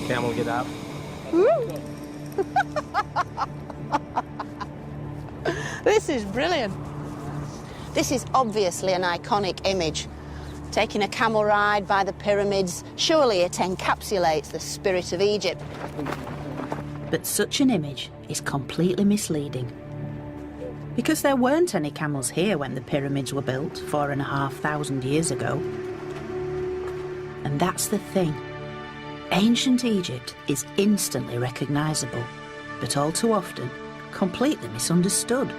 Camel, get up. This is brilliant. This is obviously an iconic image. Taking a camel ride by the pyramids, surely it encapsulates the spirit of Egypt. But such an image is completely misleading. Because there weren't any camels here when the pyramids were built 4,500 years ago. And that's the thing. Ancient Egypt is instantly recognisable, but all too often completely misunderstood.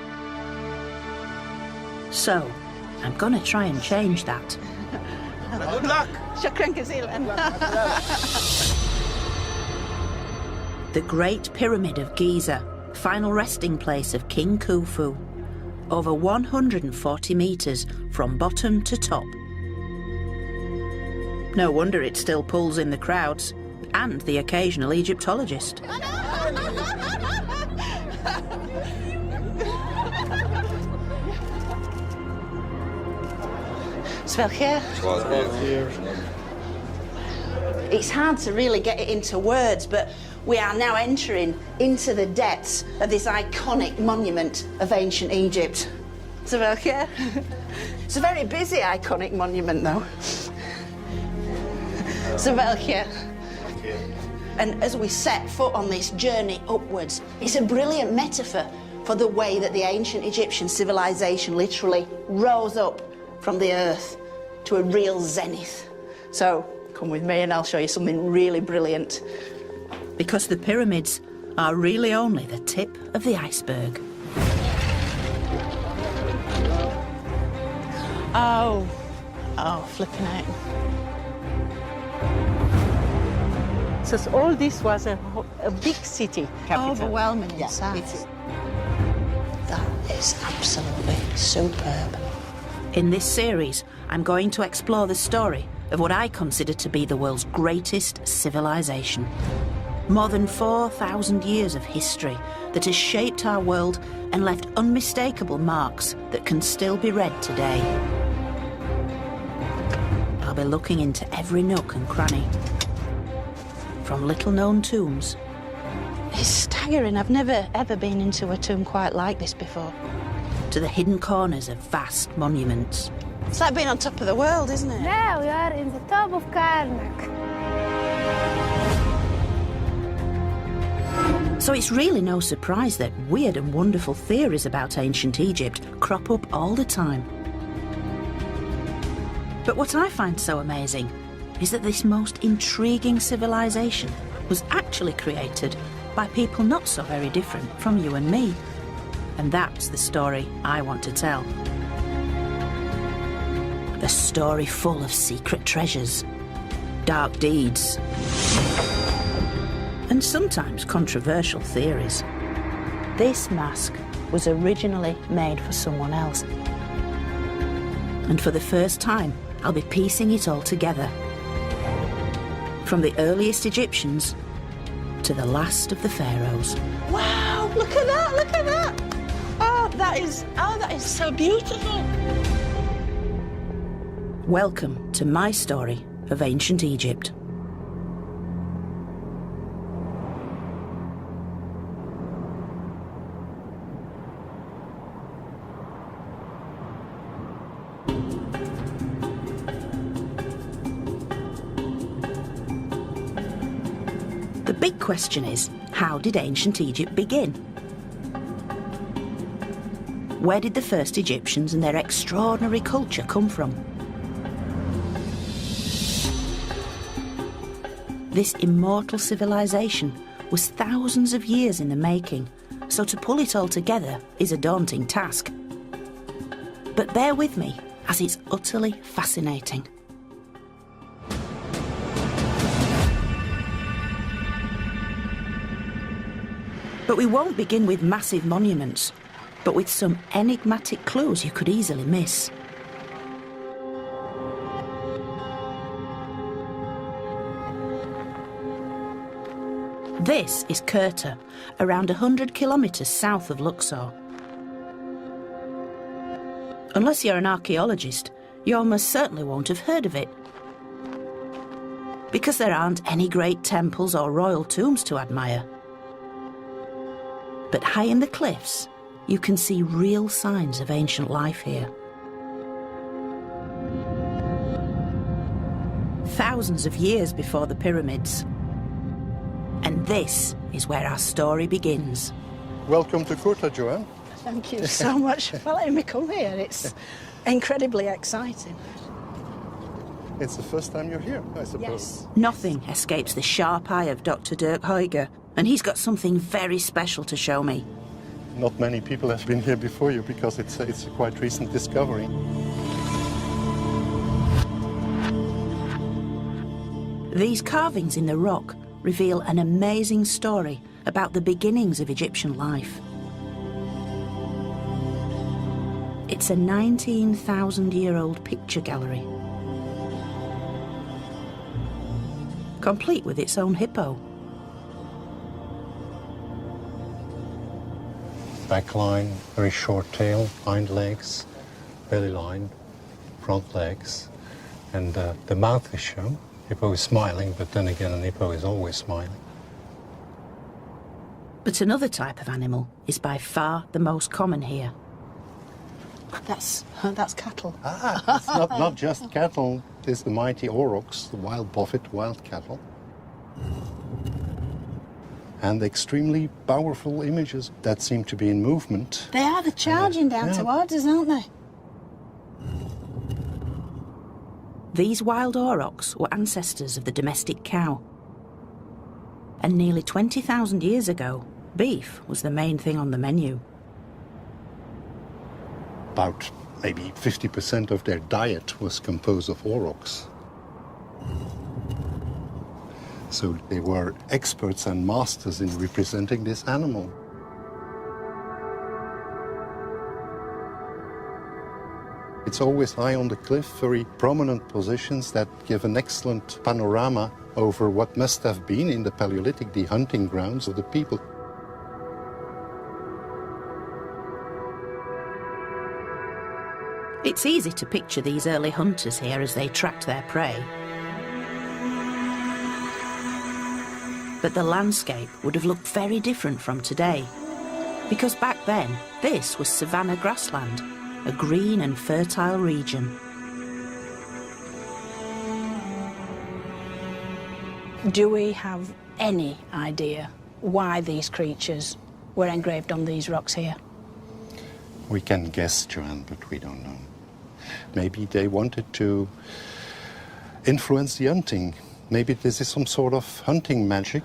So, I'm gonna try and change that. Good luck. Shukran kazeelan. The Great Pyramid of Giza, final resting place of King Khufu. Over 140 metres from bottom to top. No wonder it still pulls in the crowds and the occasional Egyptologist. It's hard to really get it into words, but we are now entering into the depths of this iconic monument of ancient Egypt. It's a very busy iconic monument, though. And as we set foot on this journey upwards, it's a brilliant metaphor for the way that the ancient Egyptian civilization literally rose up from the earth to a real zenith. So come with me and I'll show you something really brilliant. Because the pyramids are really only the tip of the iceberg. Oh, flipping out. So all this was a big city capital. Overwhelming in size. That is absolutely superb. In this series, I'm going to explore the story of what I consider to be the world's greatest civilization. More than 4,000 years of history that has shaped our world and left unmistakable marks that can still be read today. I'll be looking into every nook and cranny. From little-known tombs. It's staggering. I've never, ever been into a tomb quite like this before. To the hidden corners of vast monuments. It's like being on top of the world, isn't it? Now we are in the top of Karnak. So it's really no surprise that weird and wonderful theories about ancient Egypt crop up all the time. But what I find so amazing is that this most intriguing civilization was actually created by people not so very different from you and me. And that's the story I want to tell. A story full of secret treasures, dark deeds, and sometimes controversial theories. This mask was originally made for someone else. And for the first time, I'll be piecing it all together. From the earliest Egyptians to the last of the pharaohs. Wow, look at that, look at that. Oh, that is so beautiful. Welcome to my story of ancient Egypt. The big question is, how did ancient Egypt begin? Where did the first Egyptians and their extraordinary culture come from? This immortal civilization was thousands of years in the making, so to pull it all together is a daunting task. But bear with me, as it's utterly fascinating. But we won't begin with massive monuments, but with some enigmatic clues you could easily miss. This is Kirta, around 100 kilometres south of Luxor. Unless you're an archaeologist, you almost certainly won't have heard of it. because there aren't any great temples or royal tombs to admire. But high in the cliffs, you can see real signs of ancient life here. Thousands of years before the pyramids. And this is where our story begins. Welcome to Kurta, Joanne. Thank you so much for letting me come here. It's incredibly exciting. It's the first time you're here, I suppose. Yes. Nothing escapes the sharp eye of Dr. Dirk Huyger, and he's got something very special to show me. Not many people have been here before you because it's a quite recent discovery. These carvings in the rock reveal an amazing story about the beginnings of Egyptian life. It's a 19,000-year-old picture gallery, complete with its own hippo. Back line, very short tail, hind legs, belly line, front legs, and the mouth is shown. Hippo is smiling, but then again, an hippo is always smiling. But another type of animal is by far the most common here. That's cattle. It's not just cattle. There's the mighty aurochs, the wild buffet, wild cattle. And extremely powerful images that seem to be in movement. They are, they're charging down towards us, aren't they? These wild aurochs were ancestors of the domestic cow. And nearly 20,000 years ago, beef was the main thing on the menu. About maybe 50% of their diet was composed of aurochs. So they were experts and masters in representing this animal. It's always high on the cliff, very prominent positions that give an excellent panorama over what must have been in the Paleolithic the hunting grounds of the people. It's easy to picture these early hunters here as they tracked their prey. But the landscape would have looked very different from today, because back then, this was savanna grassland, a green and fertile region. Do we have any idea why these creatures were engraved on these rocks here? We can guess, Joanne, but we don't know. Maybe they wanted to influence the hunting. Maybe this is some sort of hunting magic.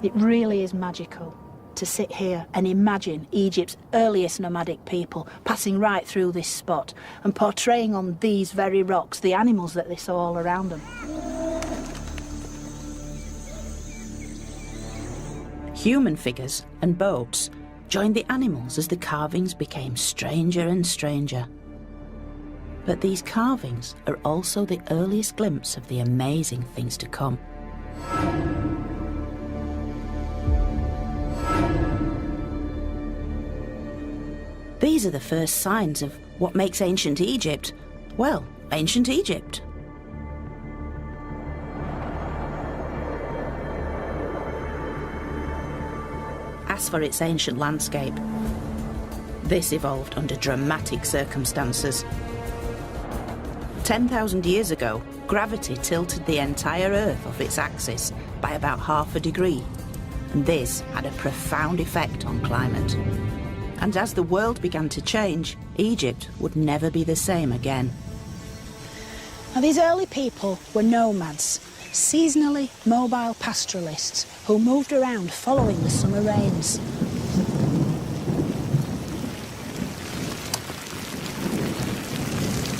It really is magical to sit here and imagine Egypt's earliest nomadic people passing right through this spot and portraying on these very rocks the animals that they saw all around them. Human figures and boats joined the animals as the carvings became stranger and stranger. But these carvings are also the earliest glimpse of the amazing things to come. These are the first signs of what makes ancient Egypt, well, ancient Egypt. As for its ancient landscape, this evolved under dramatic circumstances. 10,000 years ago, gravity tilted the entire Earth off its axis by about half a degree, and this had a profound effect on climate. And as the world began to change, Egypt would never be the same again. Now, these early people were nomads, seasonally mobile pastoralists who moved around following the summer rains.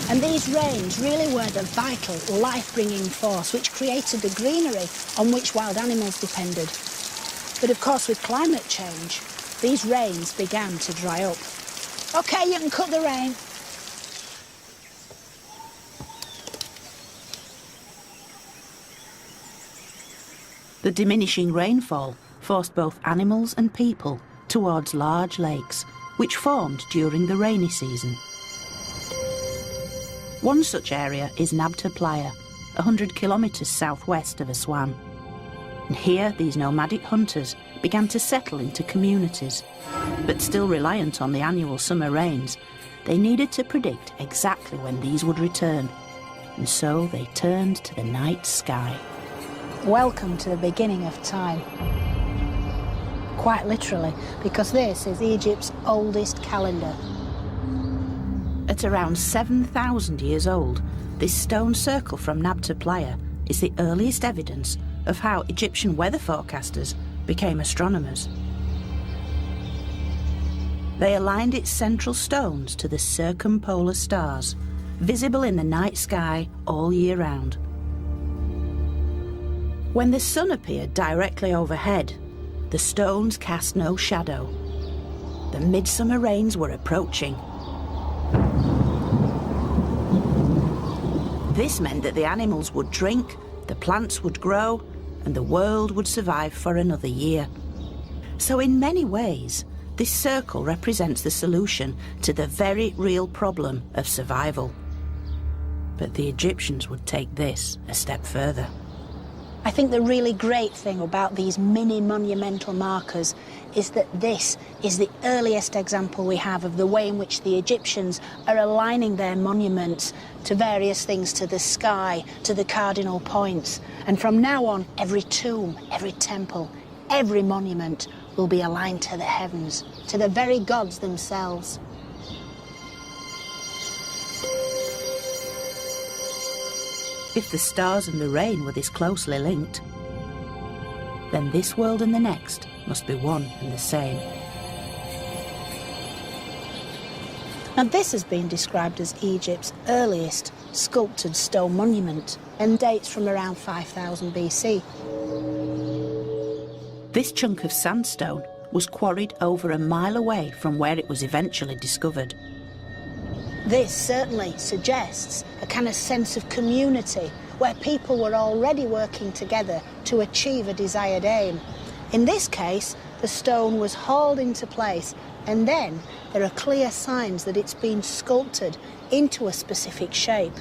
And these rains really were the vital, life-bringing force which created the greenery on which wild animals depended. But of course, with climate change, these rains began to dry up. OK, you can cut the rain. The diminishing rainfall forced both animals and people towards large lakes, which formed during the rainy season. One such area is Nabta Playa, 100 kilometres southwest of Aswan. And here these nomadic hunters began to settle into communities. But still reliant on the annual summer rains, they needed to predict exactly when these would return. And so they turned to the night sky. Welcome to the beginning of time. Quite literally, because this is Egypt's oldest calendar. At around 7,000 years old, this stone circle from Nabta Playa is the earliest evidence of how Egyptian weather forecasters became astronomers. They aligned its central stones to the circumpolar stars, visible in the night sky all year round. When the sun appeared directly overhead, the stones cast no shadow. The midsummer rains were approaching. This meant that the animals would drink, the plants would grow, and the world would survive for another year. So in many ways, this circle represents the solution to the very real problem of survival. But the Egyptians would take this a step further. I think the really great thing about these mini monumental markers is that this is the earliest example we have of the way in which the Egyptians are aligning their monuments to various things, to the sky, to the cardinal points. And from now on, every tomb, every temple, every monument will be aligned to the heavens, to the very gods themselves. If the stars and the rain were this closely linked, then this world and the next must be one and the same. Now this has been described as Egypt's earliest sculpted stone monument and dates from around 5000 BC. This chunk of sandstone was quarried over a mile away from where it was eventually discovered. This certainly suggests a kind of sense of community where people were already working together to achieve a desired aim. In this case, the stone was hauled into place, and then there are clear signs that it's been sculpted into a specific shape.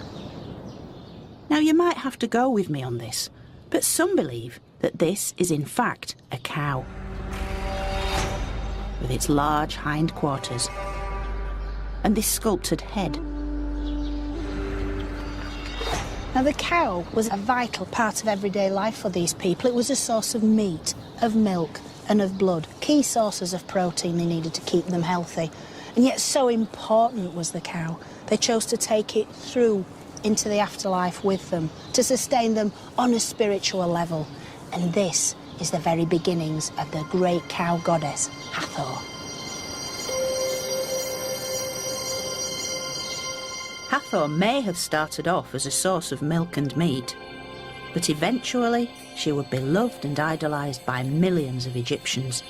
Now you might have to go with me on this, but some believe that this is in fact a cow, with its large hindquarters and this sculpted head. Now the cow was a vital part of everyday life for these people. It was a source of meat, of milk and of blood, key sources of protein they needed to keep them healthy. And yet so important was the cow, they chose to take it through into the afterlife with them, to sustain them on a spiritual level. And this is the very beginnings of the great cow goddess, Hathor. Hathor may have started off as a source of milk and meat, but eventually she would be loved and idolised by millions of Egyptians,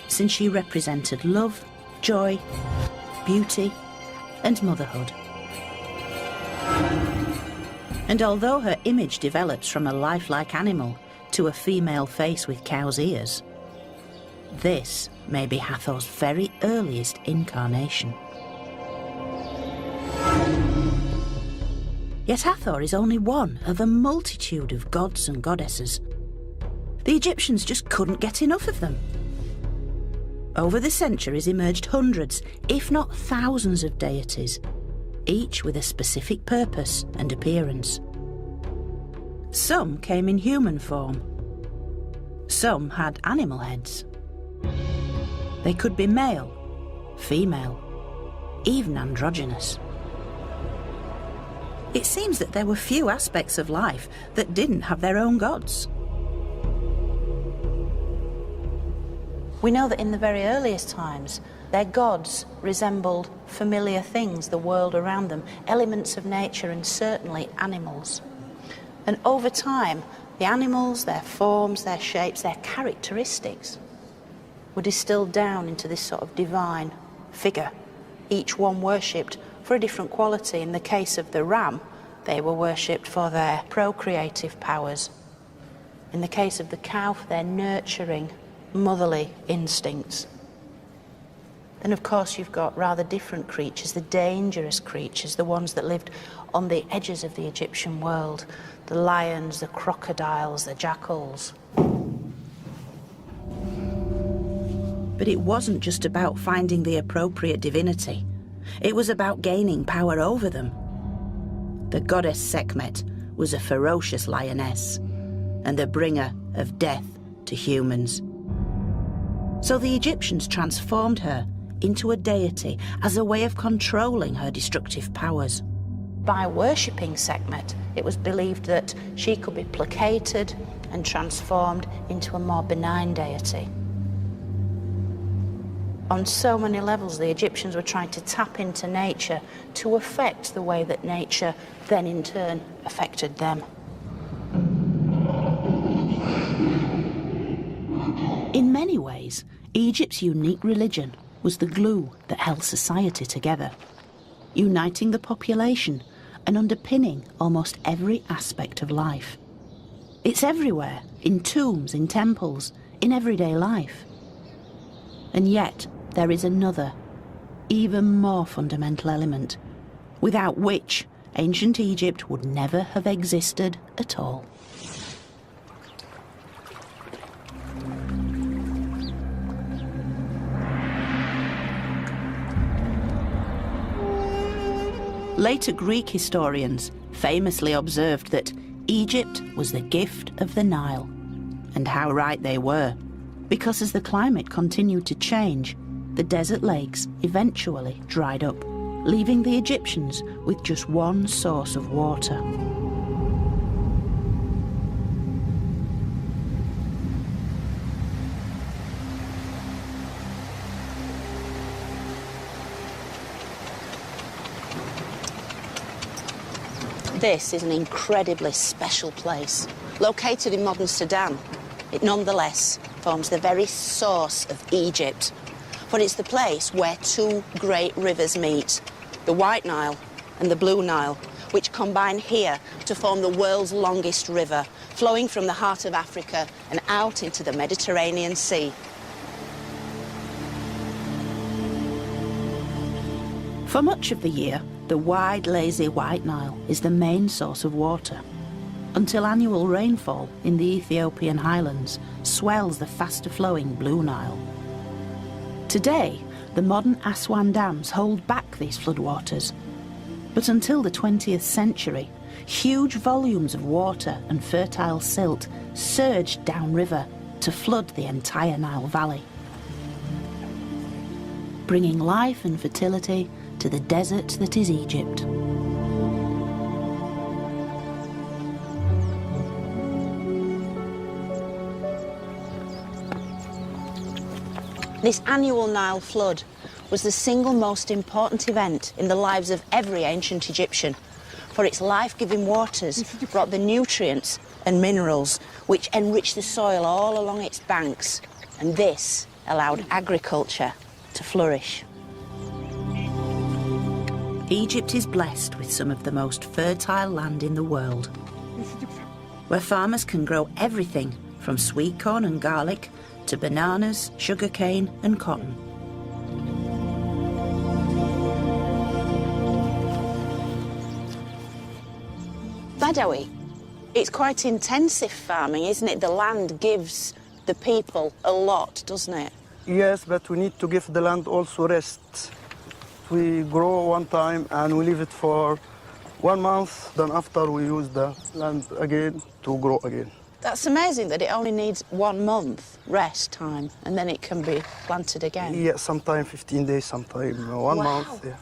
since she represented love, joy, beauty and motherhood. And although her image develops from a lifelike animal to a female face with cow's ears, this may be Hathor's very earliest incarnation. Yet Hathor is only one of a multitude of gods and goddesses. The Egyptians just couldn't get enough of them. Over the centuries emerged hundreds, if not thousands of deities, each with a specific purpose and appearance. Some came in human form. Some had animal heads. They could be male, female, even androgynous. It seems that there were few aspects of life that didn't have their own gods. We know that in the very earliest times, their gods resembled familiar things, the world around them, elements of nature and certainly animals. And over time, the animals, their forms, their shapes, their characteristics were distilled down into this sort of divine figure, each one worshipped for a different quality. In the case of the ram, they were worshipped for their procreative powers. In the case of the cow, for their nurturing, motherly instincts. And of course you've got rather different creatures, the dangerous creatures, the ones that lived on the edges of the Egyptian world, the lions, the crocodiles, the jackals. But it wasn't just about finding the appropriate divinity. It was about gaining power over them. The goddess Sekhmet was a ferocious lioness and the bringer of death to humans. So the Egyptians transformed her into a deity as a way of controlling her destructive powers. By worshipping Sekhmet, it was believed that she could be placated and transformed into a more benign deity. On so many levels, the Egyptians were trying to tap into nature to affect the way that nature then in turn affected them. In many ways, Egypt's unique religion was the glue that held society together, uniting the population and underpinning almost every aspect of life. It's everywhere, in tombs, in temples, in everyday life. And yet, there is another, even more fundamental element, without which ancient Egypt would never have existed at all. Later Greek historians famously observed that Egypt was the gift of the Nile. And how right they were, because as the climate continued to change, the desert lakes eventually dried up, leaving the Egyptians with just one source of water. This is an incredibly special place. Located in modern Sudan, it nonetheless forms the very source of Egypt. For it's the place where two great rivers meet, the White Nile and the Blue Nile, which combine here to form the world's longest river, flowing from the heart of Africa and out into the Mediterranean Sea. For much of the year, the wide, lazy White Nile is the main source of water, until annual rainfall in the Ethiopian highlands swells the faster-flowing Blue Nile. Today, the modern Aswan dams hold back these floodwaters, but until the 20th century, huge volumes of water and fertile silt surged downriver to flood the entire Nile Valley, bringing life and fertility to the desert that is Egypt. This annual Nile flood was the single most important event in the lives of every ancient Egyptian, for its life-giving waters brought the nutrients and minerals which enriched the soil all along its banks, and this allowed agriculture to flourish. Egypt is blessed with some of the most fertile land in the world, where farmers can grow everything from sweet corn and garlic to bananas, sugarcane and cotton. Badawi, it's quite intensive farming, isn't it? The land gives the people a lot, doesn't it? Yes, but we need to give the land also rest. We grow one time and we leave it for 1 month, then after we use the land again to grow again. That's amazing that it only needs 1 month rest time and then it can be planted again. Yeah, sometimes 15 days, sometimes 1 month. Yeah.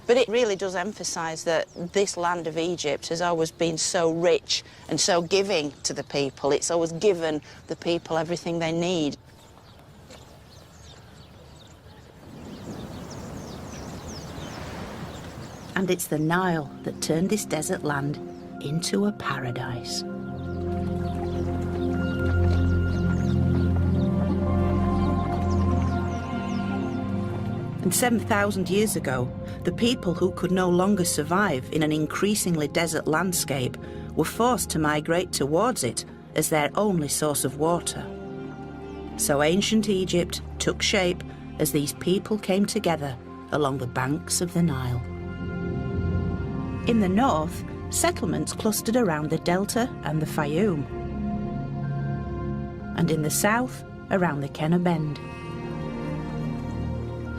But it really does emphasise that this land of Egypt has always been so rich and so giving to the people. It's always given the people everything they need. And it's the Nile that turned this desert land into a paradise. And 7,000 years ago, the people who could no longer survive in an increasingly desert landscape were forced to migrate towards it as their only source of water. So ancient Egypt took shape as these people came together along the banks of the Nile. In the north, settlements clustered around the Delta and the Fayoum, and in the south, around the Kenner Bend.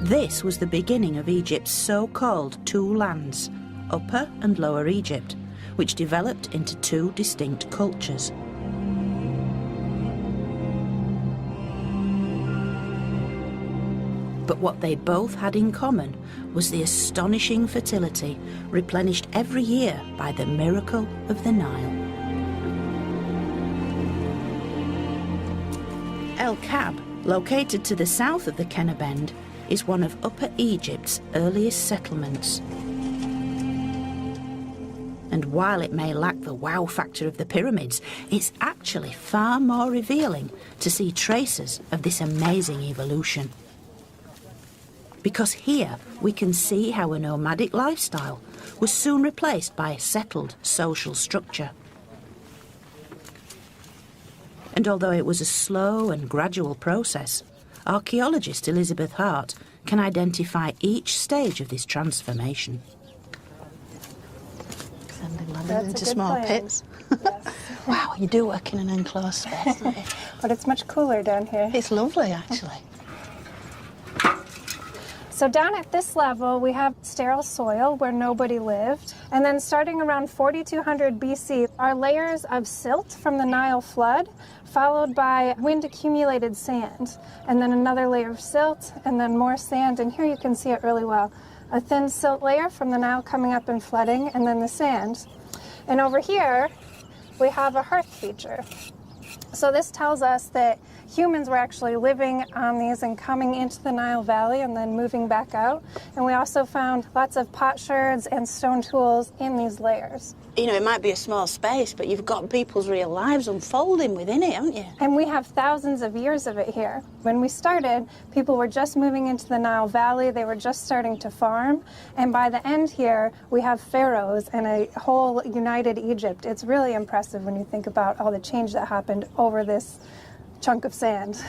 This was the beginning of Egypt's so-called two lands, Upper and Lower Egypt, which developed into two distinct cultures. But what they both had in common was the astonishing fertility replenished every year by the miracle of the Nile. El Kab, located to the south of the Kenner Bend, is one of Upper Egypt's earliest settlements. And while it may lack the wow factor of the pyramids, it's actually far more revealing to see traces of this amazing evolution. Because here we can see how a nomadic lifestyle was soon replaced by a settled social structure. And although it was a slow and gradual process, archaeologist Elizabeth Hart can identify each stage of this transformation. Sending land That's into a good small plan. pits. Yes. Wow, you do work in an enclosed space, don't you? But it's much cooler down here. It's lovely, actually. So down at this level, we have sterile soil where nobody lived. And then starting around 4200 BC, are layers of silt from the Nile flood, followed by wind-accumulated sand. And then another layer of silt, and then more sand. And here you can see it really well. A thin silt layer from the Nile coming up and flooding, and then the sand. And over here, we have a hearth feature. So this tells us that humans were actually living on these and coming into the Nile Valley and then moving back out. And we also found lots of potsherds and stone tools in these layers. You know, it might be a small space, but you've got people's real lives unfolding within it, haven't you? And we have thousands of years of it here. When we started, people were just moving into the Nile Valley. They were just starting to farm. And by the end here, we have pharaohs and a whole united Egypt. It's really impressive when you think about all the change that happened over this chunk of sand.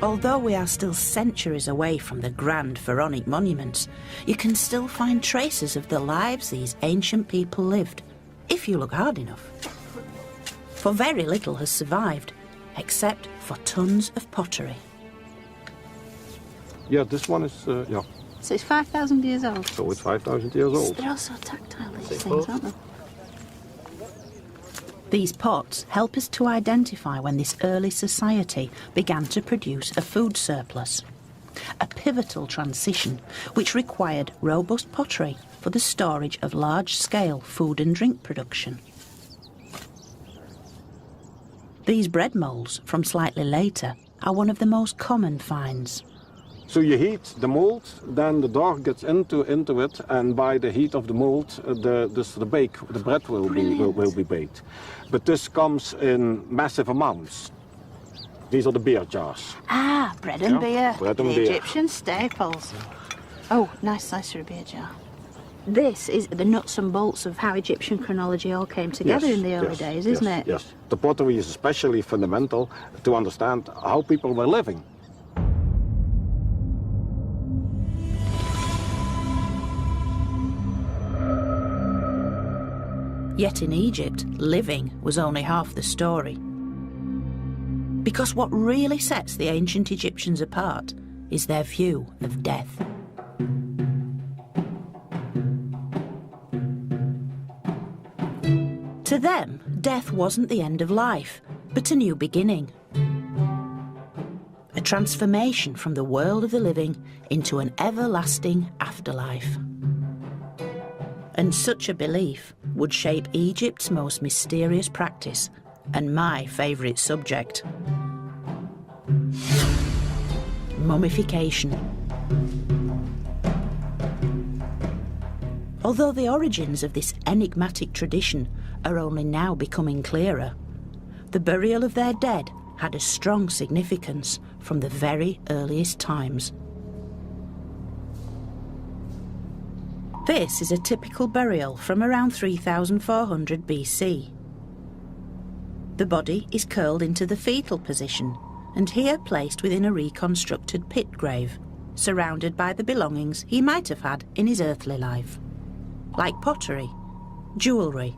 Although we are still centuries away from the grand pharaonic monuments, you can still find traces of the lives these ancient people lived, if you look hard enough. For very little has survived, except for tons of pottery. Yeah, this one is, yeah. So it's 5,000 years old. So it's 5,000 years old. They're also tactile, these things, aren't they? These pots help us to identify when this early society began to produce a food surplus, a pivotal transition which required robust pottery for the storage of large-scale food and drink production. These bread moulds from slightly later are one of the most common finds. So you heat the mold, then the dough gets into it, and by the heat of the mold, the bread will be baked. But this comes in massive amounts. These are the beer jars. Ah, bread and beer. Bread and the beer. Egyptian staples. Oh, nice slice for a beer jar. This is the nuts and bolts of how Egyptian chronology all came together in the early days, isn't it? Yes. The pottery is especially fundamental to understand how people were living. Yet in Egypt, living was only half the story. Because what really sets the ancient Egyptians apart is their view of death. To them, death wasn't the end of life, but a new beginning. A transformation from the world of the living into an everlasting afterlife. And such a belief would shape Egypt's most mysterious practice and my favourite subject. Mummification. Although the origins of this enigmatic tradition are only now becoming clearer, the burial of their dead had a strong significance from the very earliest times. This is a typical burial from around 3400 BC. The body is curled into the fetal position, and here placed within a reconstructed pit grave, surrounded by the belongings he might have had in his earthly life, like pottery, jewellery,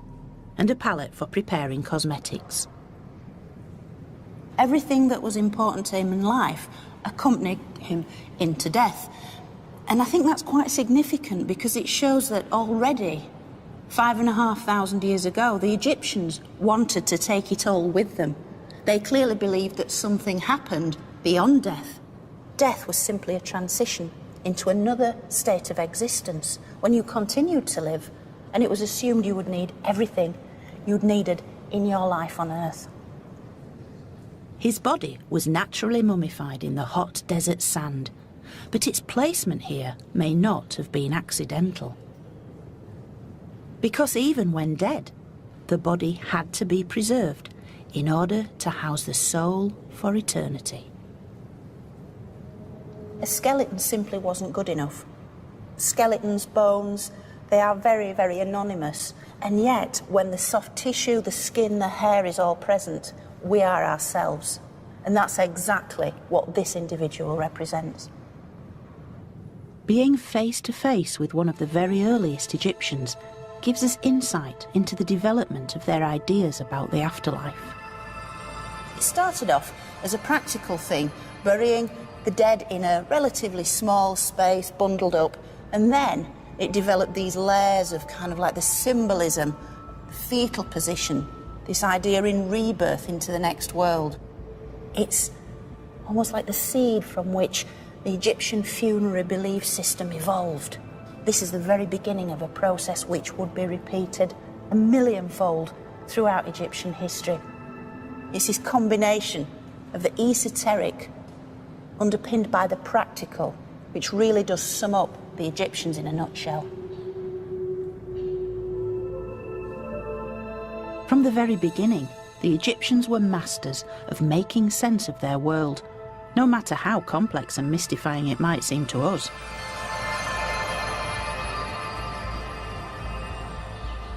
and a palette for preparing cosmetics. Everything that was important to him in life accompanied him into death. And I think that's quite significant because it shows that already 5,500 years ago, the Egyptians wanted to take it all with them. They clearly believed that something happened beyond death. Death was simply a transition into another state of existence when you continued to live, and it was assumed you would need everything you'd needed in your life on Earth. His body was naturally mummified in the hot desert sand, but its placement here may not have been accidental. Because even when dead, the body had to be preserved in order to house the soul for eternity. A skeleton simply wasn't good enough. Skeletons, bones, they are very, very anonymous. And yet, when the soft tissue, the skin, the hair is all present, we are ourselves. And that's exactly what this individual represents. Being face to face with one of the very earliest Egyptians gives us insight into the development of their ideas about the afterlife. It started off as a practical thing, burying the dead in a relatively small space, bundled up, and then it developed these layers of kind of like the symbolism, the fetal position, this idea in rebirth into the next world. It's almost like the seed from which the Egyptian funerary belief system evolved. This is the very beginning of a process which would be repeated a millionfold throughout Egyptian history. It's this combination of the esoteric underpinned by the practical, which really does sum up the Egyptians in a nutshell. From the very beginning, the Egyptians were masters of making sense of their world, no matter how complex and mystifying it might seem to us.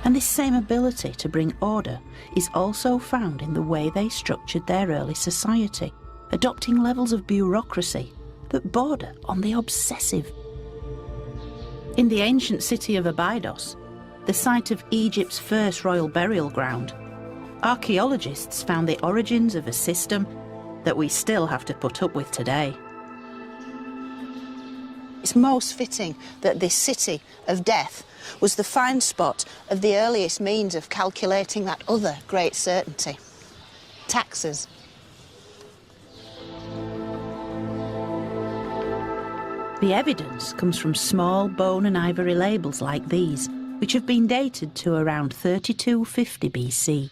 And this same ability to bring order is also found in the way they structured their early society, adopting levels of bureaucracy that border on the obsessive. In the ancient city of Abydos, the site of Egypt's first royal burial ground, archaeologists found the origins of a system that we still have to put up with today. It's most fitting that this city of death was the find spot of the earliest means of calculating that other great certainty, taxes. The evidence comes from small bone and ivory labels like these, which have been dated to around 3250 BC.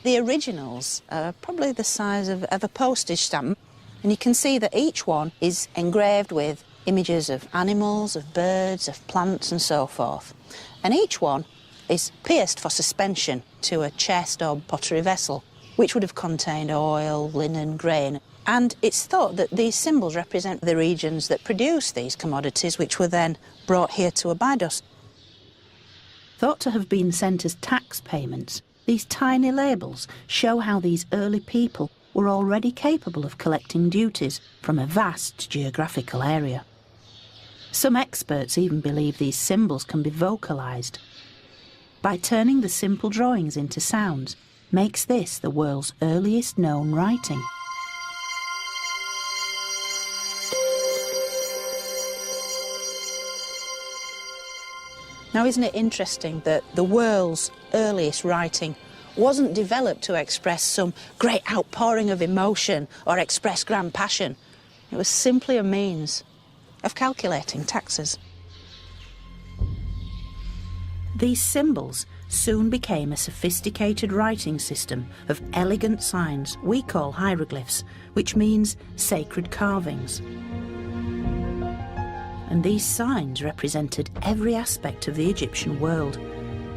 The originals are probably the size of a postage stamp, and you can see that each one is engraved with images of animals, of birds, of plants and so forth. And each one is pierced for suspension to a chest or pottery vessel, which would have contained oil, linen, grain. And it's thought that these symbols represent the regions that produce these commodities, which were then brought here to Abydos. Thought to have been sent as tax payments, these tiny labels show how these early people were already capable of collecting duties from a vast geographical area. Some experts even believe these symbols can be vocalised. By turning the simple drawings into sounds, makes this the world's earliest known writing. Now, isn't it interesting that the world's earliest writing wasn't developed to express some great outpouring of emotion or express grand passion? It was simply a means of calculating taxes. These symbols soon became a sophisticated writing system of elegant signs we call hieroglyphs, which means sacred carvings. And these signs represented every aspect of the Egyptian world,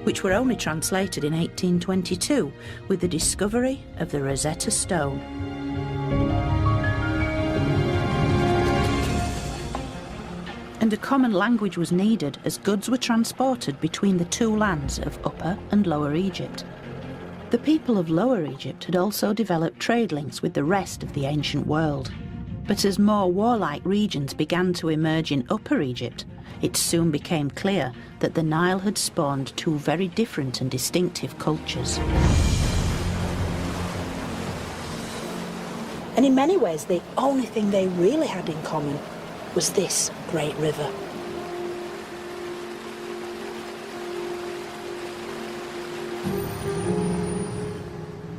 which were only translated in 1822 with the discovery of the Rosetta Stone. And a common language was needed as goods were transported between the two lands of Upper and Lower Egypt. The people of Lower Egypt had also developed trade links with the rest of the ancient world. But as more warlike regions began to emerge in Upper Egypt, it soon became clear that the Nile had spawned two very different and distinctive cultures. And in many ways, the only thing they really had in common was this great river.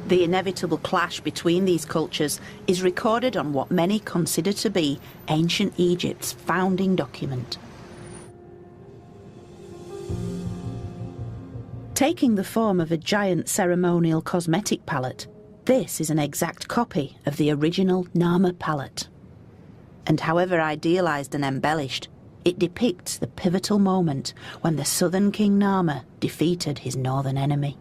The inevitable clash between these cultures is recorded on what many consider to be ancient Egypt's founding document. Taking the form of a giant ceremonial cosmetic palette, this is an exact copy of the original Narmer palette. And however idealised and embellished, it depicts the pivotal moment when the southern king Narmer defeated his northern enemy.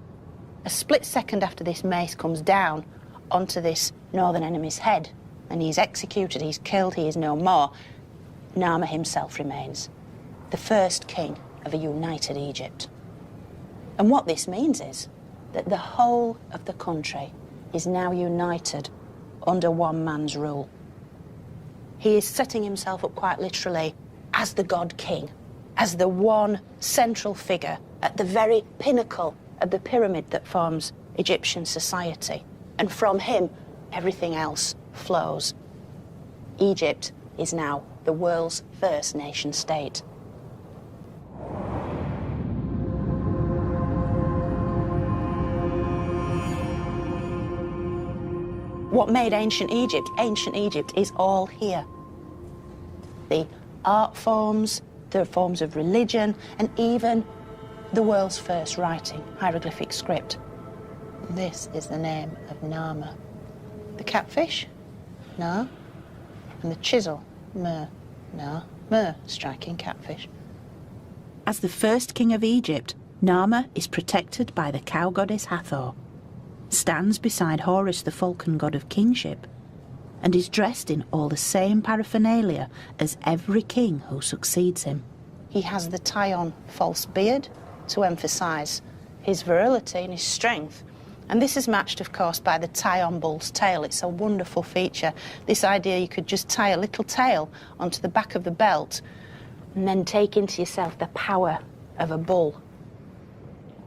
A split second after this mace comes down onto this northern enemy's head and he's executed, he's killed, he is no more, Narmer himself remains, the first king of a united Egypt. And what this means is that the whole of the country is now united under one man's rule. He is setting himself up quite literally as the god king, as the one central figure at the very pinnacle of the pyramid that forms Egyptian society. And from him, everything else flows. Egypt is now the world's first nation state. What made ancient Egypt is all here. The art forms, the forms of religion, and even the world's first writing, hieroglyphic script. This is the name of Narmer. The catfish? No. And the chisel? Mer. No. Mer, striking catfish. As the first king of Egypt, Narmer is protected by the cow goddess Hathor, stands beside Horus, the falcon god of kingship, and is dressed in all the same paraphernalia as every king who succeeds him. He has the tie-on false beard to emphasise his virility and his strength. And this is matched, of course, by the tie-on bull's tail. It's a wonderful feature. This idea you could just tie a little tail onto the back of the belt and then take into yourself the power of a bull.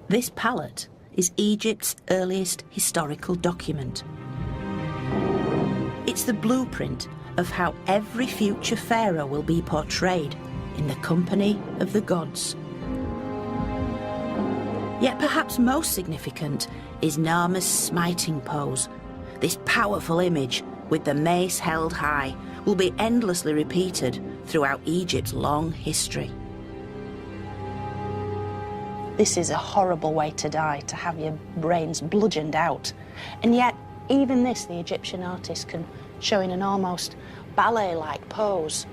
This palette is Egypt's earliest historical document. It's the blueprint of how every future pharaoh will be portrayed in the company of the gods. Yet perhaps most significant is Narmer's smiting pose. This powerful image, with the mace held high, will be endlessly repeated throughout Egypt's long history. This is a horrible way to die, to have your brains bludgeoned out. And yet, even this, the Egyptian artist can show in an almost ballet-like pose.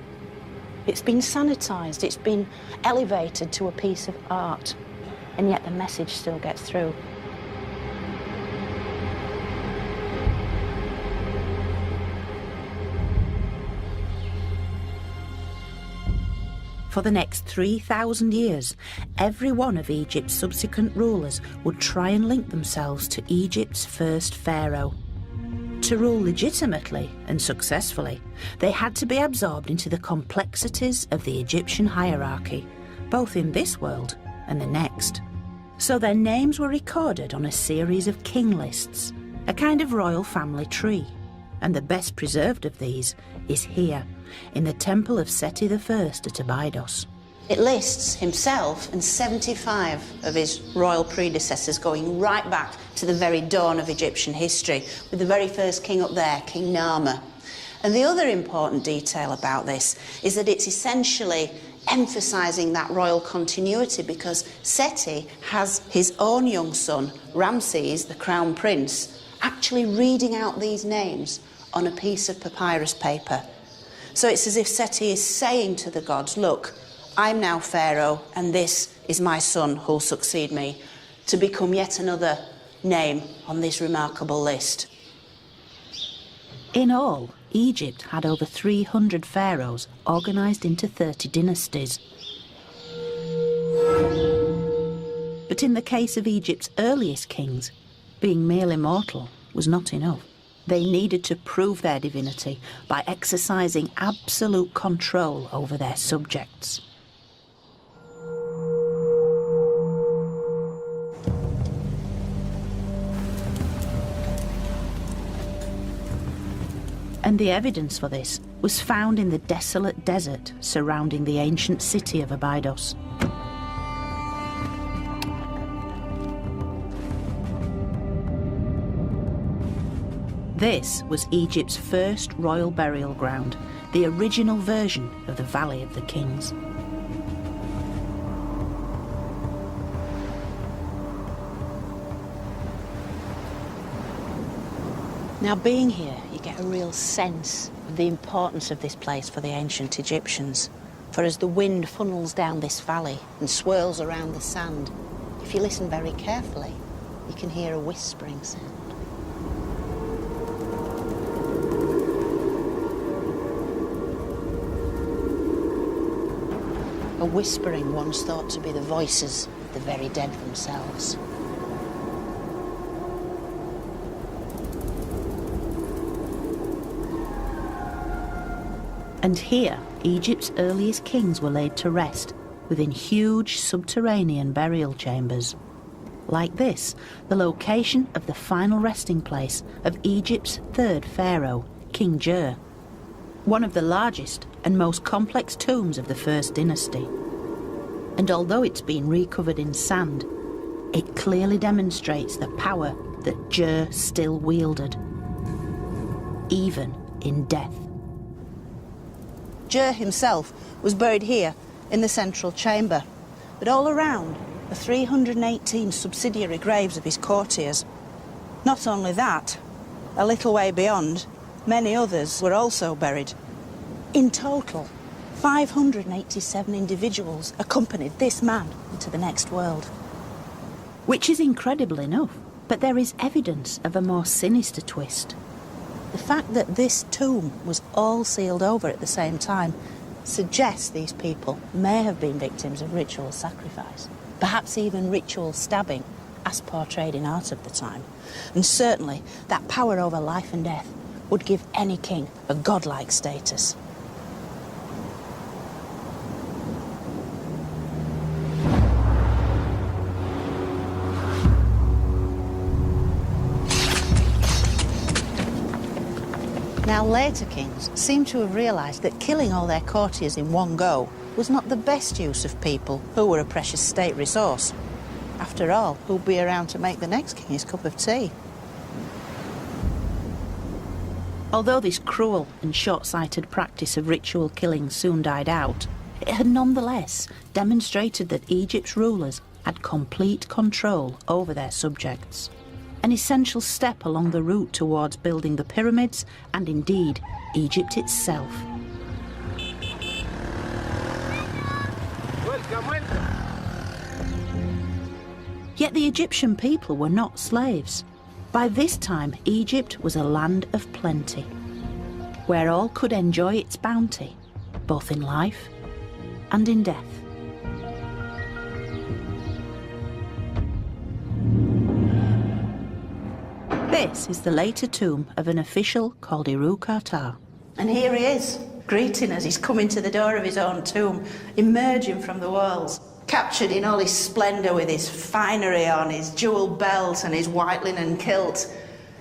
It's been sanitised, it's been elevated to a piece of art, and yet the message still gets through. For the next 3,000 years, every one of Egypt's subsequent rulers would try and link themselves to Egypt's first pharaoh. To rule legitimately and successfully, they had to be absorbed into the complexities of the Egyptian hierarchy, both in this world and the next. So their names were recorded on a series of king lists, a kind of royal family tree. And the best preserved of these is here, in the temple of Seti I at Abydos. It lists himself and 75 of his royal predecessors going right back to the very dawn of Egyptian history, with the very first king up there, King Narmer. And the other important detail about this is that it's essentially emphasising that royal continuity, because Seti has his own young son, Ramses, the crown prince, actually reading out these names on a piece of papyrus paper. So it's as if Seti is saying to the gods, look, I'm now Pharaoh, and this is my son who'll succeed me, to become yet another name on this remarkable list. In all, Egypt had over 300 pharaohs organised into 30 dynasties. But in the case of Egypt's earliest kings, Being merely mortal was not enough. They needed to prove their divinity by exercising absolute control over their subjects. And the evidence for this was found in the desolate desert surrounding the ancient city of Abydos. This was Egypt's first royal burial ground, the original version of the Valley of the Kings. Now, being here, you get a real sense of the importance of this place for the ancient Egyptians. For as the wind funnels down this valley and swirls around the sand, if you listen very carefully, you can hear a whispering sound. A whispering once thought to be the voices of the very dead themselves. And here, Egypt's earliest kings were laid to rest within huge subterranean burial chambers. Like this, the location of the final resting place of Egypt's third pharaoh, King Jer, one of the largest and most complex tombs of the First Dynasty. And although it's been recovered in sand, it clearly demonstrates the power that Jer still wielded, even in death. Jer himself was buried here in the central chamber, but all around are 318 subsidiary graves of his courtiers. Not only that, a little way beyond, many others were also buried. In total, 587 individuals accompanied this man into the next world. Which is incredible enough, but there is evidence of a more sinister twist. The fact that this tomb was all sealed over at the same time suggests these people may have been victims of ritual sacrifice, perhaps even ritual stabbing, as portrayed in art of the time. And certainly that power over life and death would give any king a godlike status. Now, later kings seem to have realised that killing all their courtiers in one go was not the best use of people who were a precious state resource. After all, who'd be around to make the next king his cup of tea? Although this cruel and short-sighted practice of ritual killing soon died out, it had nonetheless demonstrated that Egypt's rulers had complete control over their subjects. An essential step along the route towards building the pyramids and indeed Egypt itself. Yet the Egyptian people were not slaves. By this time, Egypt was a land of plenty, where all could enjoy its bounty, both in life and in death. This is the later tomb of an official called Egito. And here he is, greeting us. He's coming to the door of his own tomb, emerging from the walls, captured in all his splendour with his finery on, his jewelled belt and his white linen kilt.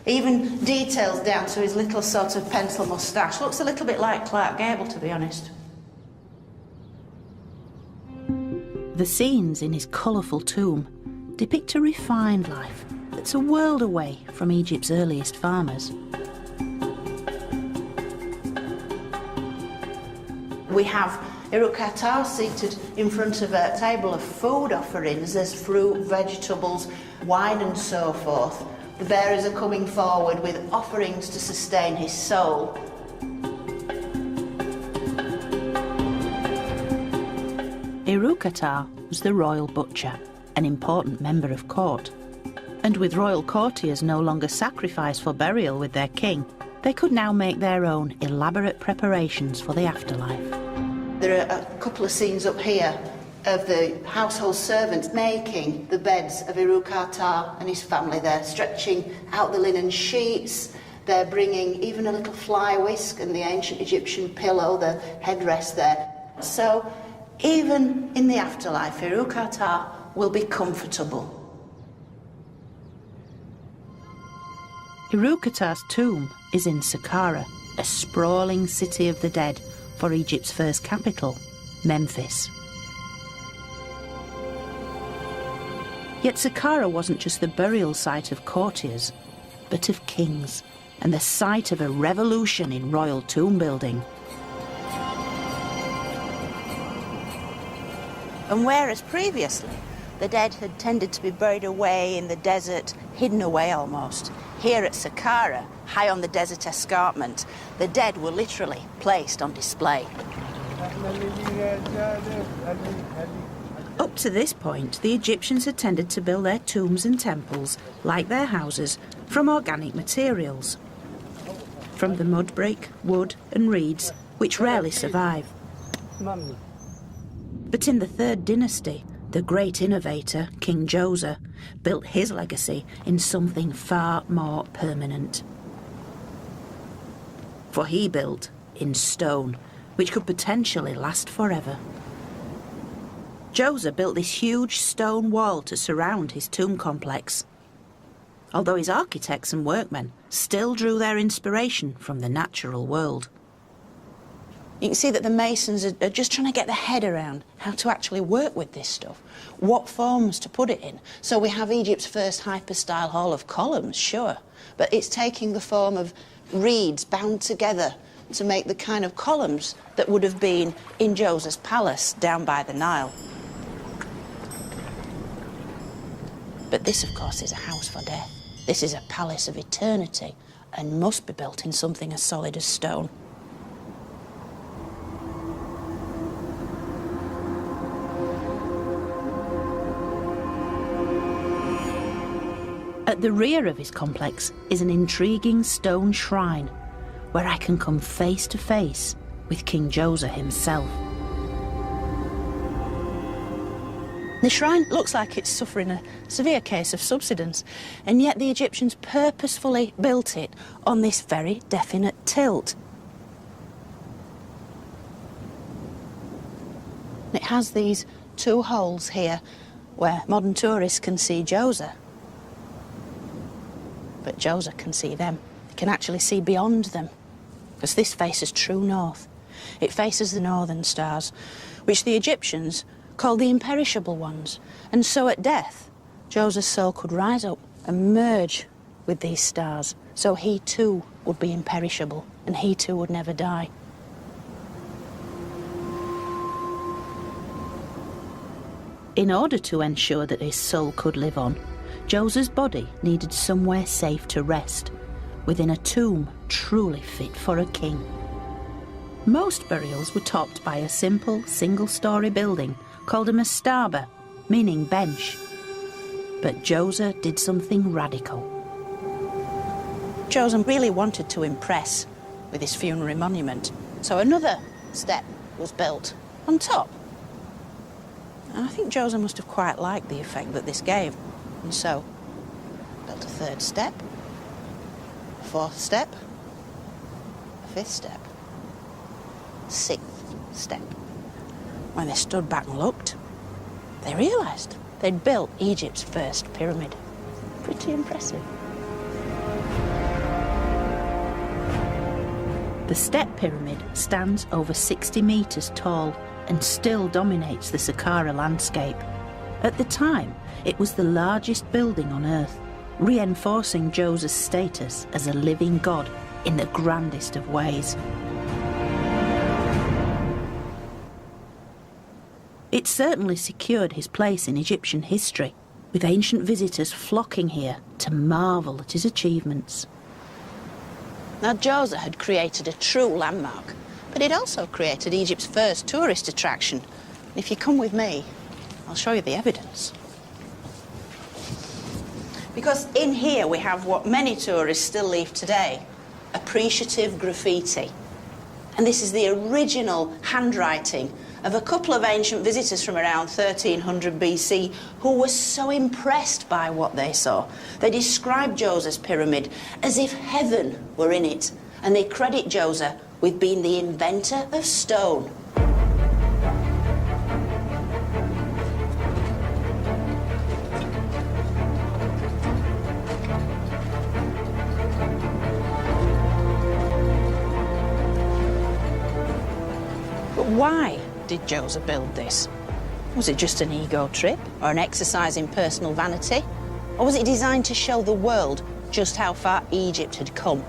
Even details down to his little sort of pencil moustache. Looks a little bit like Clark Gable, to be honest. The scenes in his colourful tomb depict a refined life that's a world away from Egypt's earliest farmers. We have Egito seated in front of a table of food offerings. There's fruit, vegetables, wine and so forth. The bearers are coming forward with offerings to sustain his soul. Egito was the royal butcher, an important member of court. And with royal courtiers no longer sacrificed for burial with their king, they could now make their own elaborate preparations for the afterlife. There are a couple of scenes up here of the household servants making the beds of Irukata and his family. They're stretching out the linen sheets. They're bringing even a little fly whisk and the ancient Egyptian pillow, the headrest there. So even in the afterlife, Irukata will be comfortable. Irukata's tomb is in Saqqara, a sprawling city of the dead for Egypt's first capital, Memphis. Yet Saqqara wasn't just the burial site of courtiers, but of kings, and the site of a revolution in royal tomb building. And whereas previously the dead had tended to be buried away in the desert, hidden away almost, here at Saqqara, high on the desert escarpment, the dead were literally placed on display. Up to this point, the Egyptians had tended to build their tombs and temples, like their houses, from organic materials. From the mud brick, wood and reeds, which rarely survive. But in the Third Dynasty, the great innovator, King Djoser, built his legacy in something far more permanent. For he built in stone, which could potentially last forever. Djoser built this huge stone wall to surround his tomb complex, although his architects and workmen still drew their inspiration from the natural world. You can see that the masons are just trying to get their head around how to actually work with this stuff, what forms to put it in. So we have Egypt's first hyper-style hall of columns, sure, but it's taking the form of reeds bound together to make the kind of columns that would have been in Djoser's palace down by the Nile. But this, of course, is a house for death. This is a palace of eternity and must be built in something as solid as stone. At the rear of his complex is an intriguing stone shrine where I can come face to face with King Djoser himself. The shrine looks like it's suffering a severe case of subsidence, and yet the Egyptians purposefully built it on this very definite tilt. It has these two holes here where modern tourists can see Djoser. But Djoser can see them. He can actually see beyond them, because this faces true north. It faces the northern stars, which the Egyptians called the imperishable ones. And so at death, Djoser's soul could rise up and merge with these stars, so he too would be imperishable, and he too would never die. In order to ensure that his soul could live on, Djoser's body needed somewhere safe to rest, within a tomb truly fit for a king. Most burials were topped by a simple single-storey building called a mastaba, meaning bench. But Djoser did something radical. Djoser really wanted to impress with his funerary monument, so another step was built on top. And I think Djoser must have quite liked the effect that this gave. And so, built a third step, a fourth step, a fifth step, sixth step. When they stood back and looked, they realised they'd built Egypt's first pyramid. Pretty impressive. The step pyramid stands over 60 metres tall and still dominates the Saqqara landscape. At the time, it was the largest building on Earth, reinforcing Djoser's status as a living god in the grandest of ways. It certainly secured his place in Egyptian history, with ancient visitors flocking here to marvel at his achievements. Now, Djoser had created a true landmark, but he'd also created Egypt's first tourist attraction. If you come with me, I'll show you the evidence. Because in here we have what many tourists still leave today, appreciative graffiti. And this is the original handwriting of a couple of ancient visitors from around 1300 BC who were so impressed by what they saw. They described Djoser's pyramid as if heaven were in it, and they credit Djoser with being the inventor of stone. But why did Djoser build this? Was it just an ego trip or an exercise in personal vanity? Or was it designed to show the world just how far Egypt had come?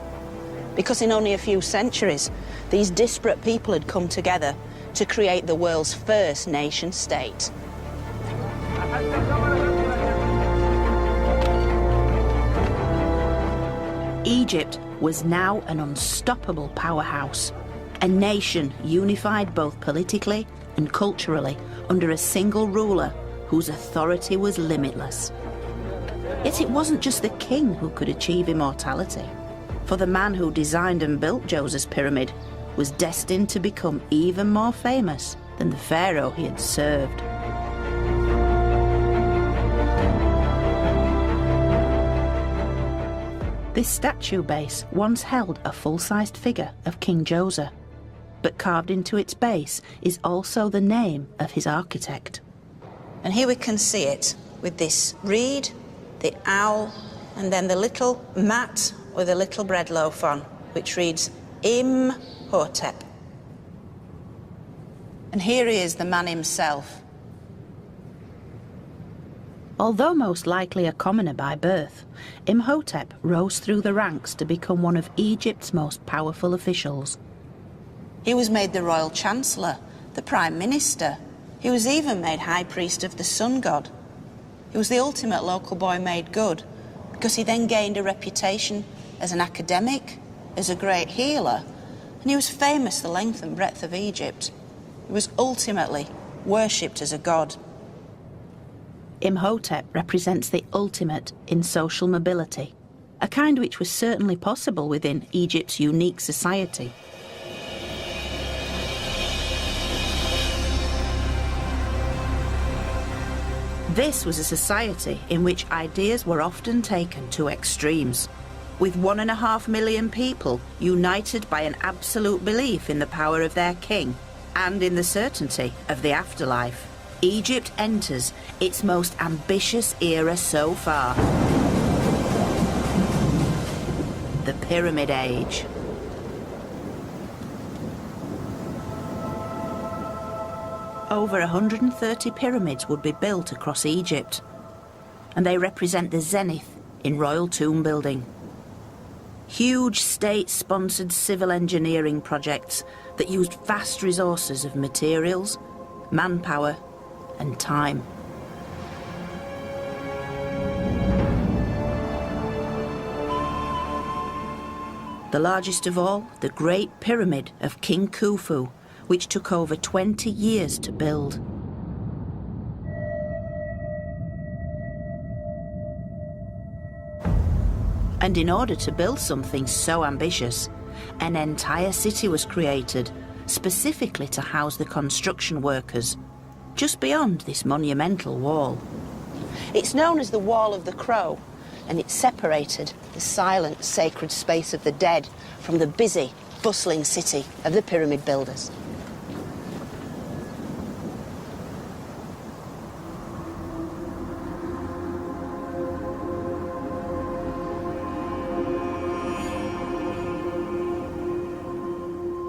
Because in only a few centuries, these disparate people had come together to create the world's first nation state. Egypt was now an unstoppable powerhouse, a nation unified both politically and culturally under a single ruler whose authority was limitless. Yet it wasn't just the king who could achieve immortality, for the man who designed and built Djoser's pyramid was destined to become even more famous than the pharaoh he had served. This statue base once held a full-sized figure of King Djoser, but carved into its base is also the name of his architect. And here we can see it with this reed, the owl, and then the little mat with a little bread loaf on, which reads Imhotep. And here he is, the man himself. Although most likely a commoner by birth, Imhotep rose through the ranks to become one of Egypt's most powerful officials. He was made the royal chancellor, the prime minister. He was even made high priest of the sun god. He was the ultimate local boy made good, because he then gained a reputation as an academic, as a great healer, and he was famous the length and breadth of Egypt. He was ultimately worshipped as a god. Imhotep represents the ultimate in social mobility, a kind which was certainly possible within Egypt's unique society. This was a society in which ideas were often taken to extremes, with 1.5 million people united by an absolute belief in the power of their king and in the certainty of the afterlife. Egypt enters its most ambitious era so far, the Pyramid Age. Over 130 pyramids would be built across Egypt, and they represent the zenith in royal tomb building. Huge state-sponsored civil engineering projects that used vast resources of materials, manpower, and time. The largest of all, the Great Pyramid of King Khufu, which took over 20 years to build. And in order to build something so ambitious, an entire city was created, specifically to house the construction workers, just beyond this monumental wall. It's known as the Wall of the Crow, and it separated the silent, sacred space of the dead from the busy, bustling city of the pyramid builders.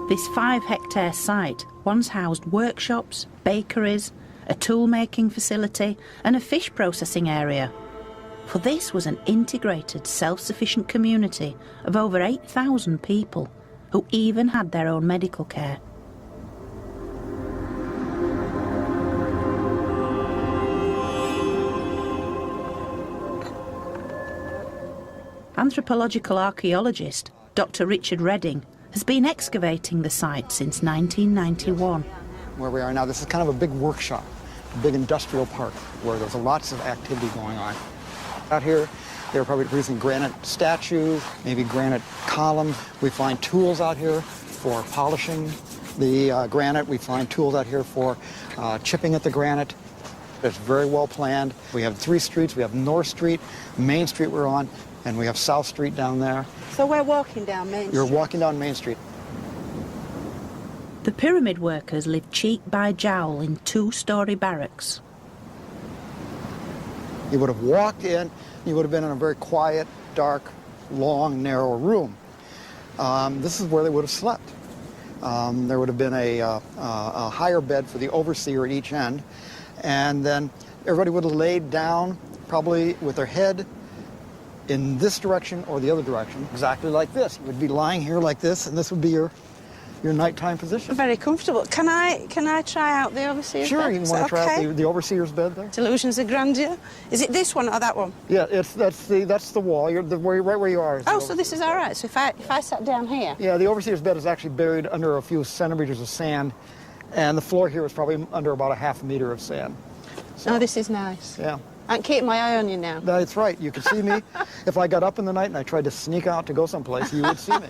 This 5-hectare site once housed workshops, bakeries, a tool-making facility and a fish processing area. For this was an integrated, self-sufficient community of over 8,000 people who even had their own medical care. Anthropological archaeologist Dr. Richard Redding has been excavating the site since 1991. Where we are now, this is kind of a big workshop, a big industrial park where there's lots of activity going on. Out here, they're probably producing granite statues, maybe granite columns. We find tools out here for polishing the granite. We find tools out here for chipping at the granite. It's very well planned. We have 3 streets. We have North Street, Main Street we're on, and we have South Street down there. So we're walking down Main Street? You're walking down Main Street. The pyramid workers lived cheek by jowl in 2-storey barracks. You would have walked in, you would have been in a very quiet, dark, long, narrow room. This is where they would have slept. There would have been a higher bed for the overseer at each end, and then everybody would have laid down, probably with their head in this direction or the other direction, exactly like this. You would be lying here like this, and this would be your nighttime position. Very comfortable. Can I try out the overseer's bed? Sure, you want to try out the overseer's bed there? Delusions of grandeur. Is it this one or that one? Yeah, that's the wall. You're right where you are. Oh, so this is all right. So if I sat down here. Yeah, the overseer's bed is actually buried under a few centimeters of sand, and the floor here is probably under about a half a meter of sand. So, oh, this is nice. Yeah. I can keep my eye on you now. That's right. You can see me. If I got up in the night and I tried to sneak out to go someplace, you would see me.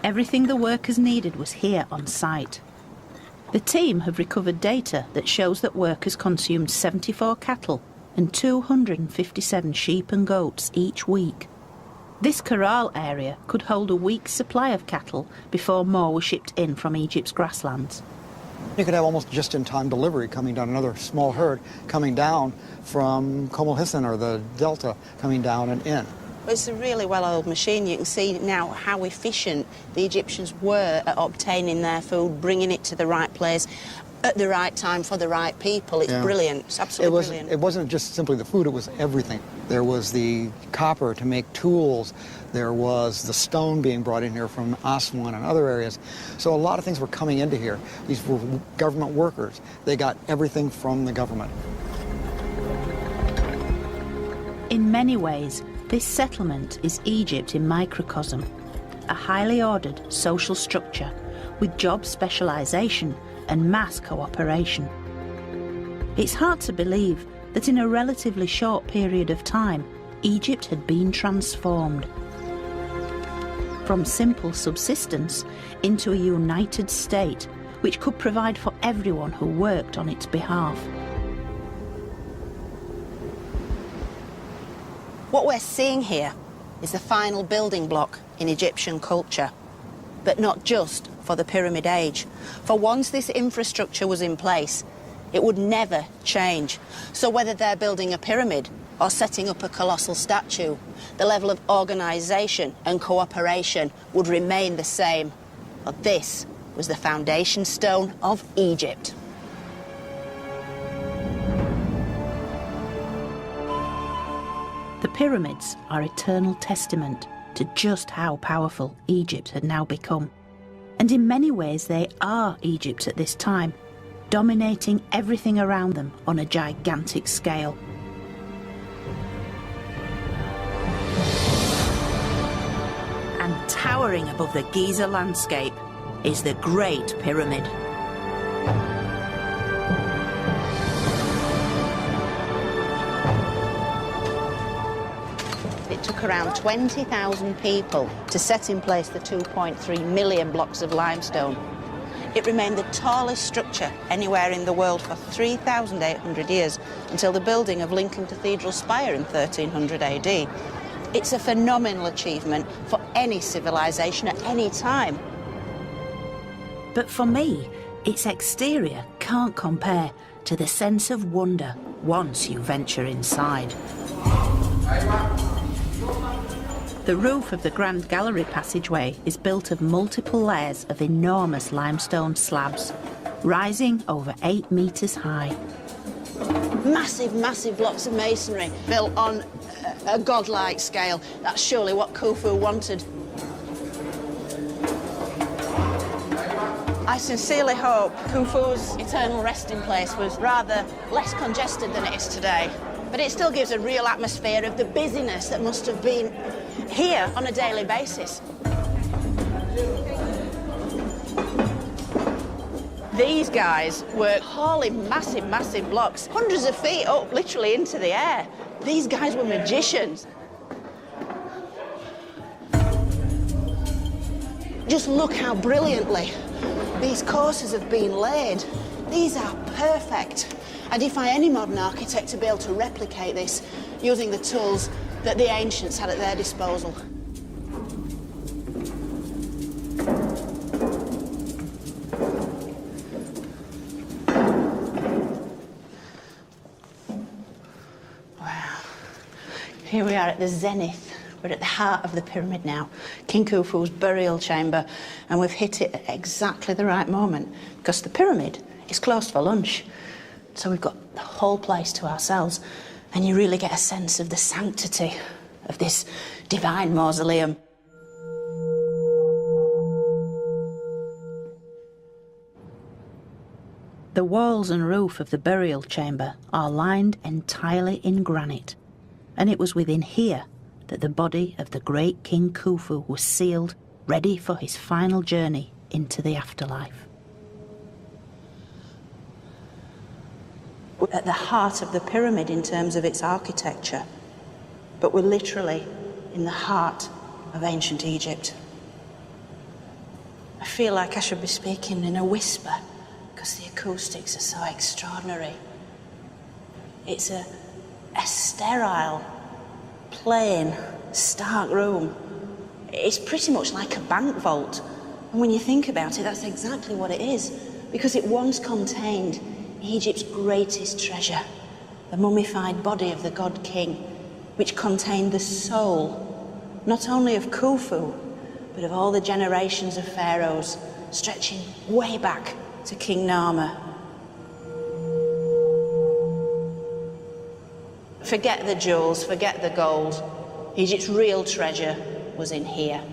Everything the workers needed was here on site. The team have recovered data that shows that workers consumed 74 cattle and 257 sheep and goats each week. This corral area could hold a week's supply of cattle before more were shipped in from Egypt's grasslands. You could have almost just-in-time delivery coming down, another small herd coming down from Komel Hisson or the Delta coming down and in. It's a really well-oiled machine. You can see now how efficient the Egyptians were at obtaining their food, bringing it to the right place at the right time for the right people. It's brilliant. It's absolutely brilliant. It wasn't just simply the food, it was everything. There was the copper to make tools. There was the stone being brought in here from Aswan and other areas. So a lot of things were coming into here. These were government workers. They got everything from the government. In many ways, this settlement is Egypt in microcosm, a highly ordered social structure with job specialisation and mass cooperation. It's hard to believe that in a relatively short period of time, Egypt had been transformed. From simple subsistence into a united state which could provide for everyone who worked on its behalf. What we're seeing here is the final building block in Egyptian culture, but not just for the Pyramid Age. For once this infrastructure was in place, it would never change. So whether they're building a pyramid or setting up a colossal statue, the level of organisation and cooperation would remain the same. But this was the foundation stone of Egypt. The pyramids are eternal testament to just how powerful Egypt had now become. And in many ways they are Egypt at this time, dominating everything around them on a gigantic scale. And towering above the Giza landscape is the Great Pyramid. It took around 20,000 people to set in place the 2.3 million blocks of limestone. It remained the tallest structure anywhere in the world for 3,800 years, until the building of Lincoln Cathedral spire in 1300 AD. It's a phenomenal achievement for any civilization at any time. But for me, its exterior can't compare to the sense of wonder once you venture inside. The roof of the Grand Gallery passageway is built of multiple layers of enormous limestone slabs, rising over 8 metres high. Massive, massive blocks of masonry built on a godlike scale. That's surely what Khufu wanted. I sincerely hope Khufu's eternal resting place was rather less congested than it is today. But it still gives a real atmosphere of the busyness that must have been here on a daily basis. These guys were hauling massive, massive blocks, hundreds of feet up, literally into the air. These guys were magicians. Just look how brilliantly These courses have been laid. These are perfect. I defy any modern architect to be able to replicate this using the tools that the ancients had at their disposal. Wow. Here we are at the zenith. We're at the heart of the pyramid now, King Khufu's burial chamber, and we've hit it at exactly the right moment because the pyramid is closed for lunch. So we've got the whole place to ourselves, and you really get a sense of the sanctity of this divine mausoleum. The walls and roof of the burial chamber are lined entirely in granite, and it was within here that the body of the great King Khufu was sealed, ready for his final journey into the afterlife. We're at the heart of the pyramid in terms of its architecture, but we're literally in the heart of ancient Egypt. I feel like I should be speaking in a whisper because the acoustics are so extraordinary. It's a sterile, plain, stark room. It's pretty much like a bank vault. And when you think about it, that's exactly what it is, because it once contained Egypt's greatest treasure, the mummified body of the god king, which contained the soul, not only of Khufu, but of all the generations of pharaohs, stretching way back to King Narmer. Forget the jewels, forget the gold. Egypt's real treasure was in here.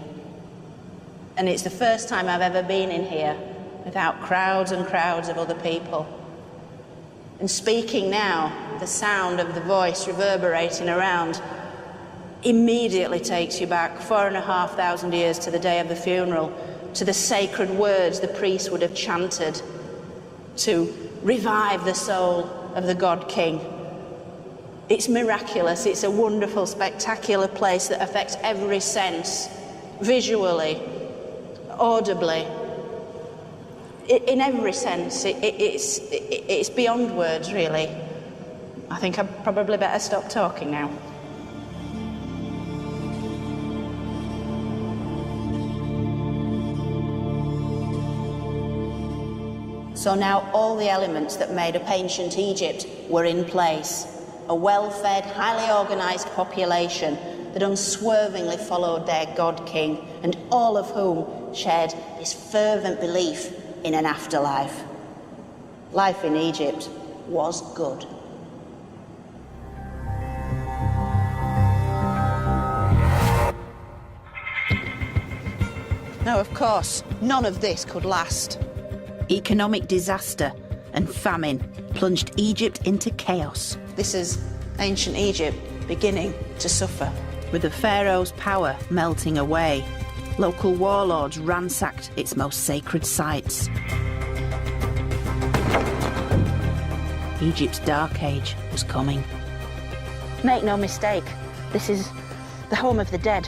And it's the first time I've ever been in here without crowds and crowds of other people. And speaking now, the sound of the voice reverberating around immediately takes you back 4,500 years to the day of the funeral, to the sacred words the priests would have chanted to revive the soul of the god king. It's miraculous, it's a wonderful, spectacular place that affects every sense, visually, audibly, in every sense. It's beyond words, really. I think I probably better stop talking now. So now all the elements that made up ancient Egypt were in place. A well-fed, highly organised population that unswervingly followed their god king, and all of whom shared this fervent belief in an afterlife. Life in Egypt was good. Now, of course, none of this could last. Economic disaster and famine plunged Egypt into chaos. This is ancient Egypt beginning to suffer. With the pharaoh's power melting away, local warlords ransacked its most sacred sites. Egypt's dark age was coming. Make no mistake, this is the home of the dead.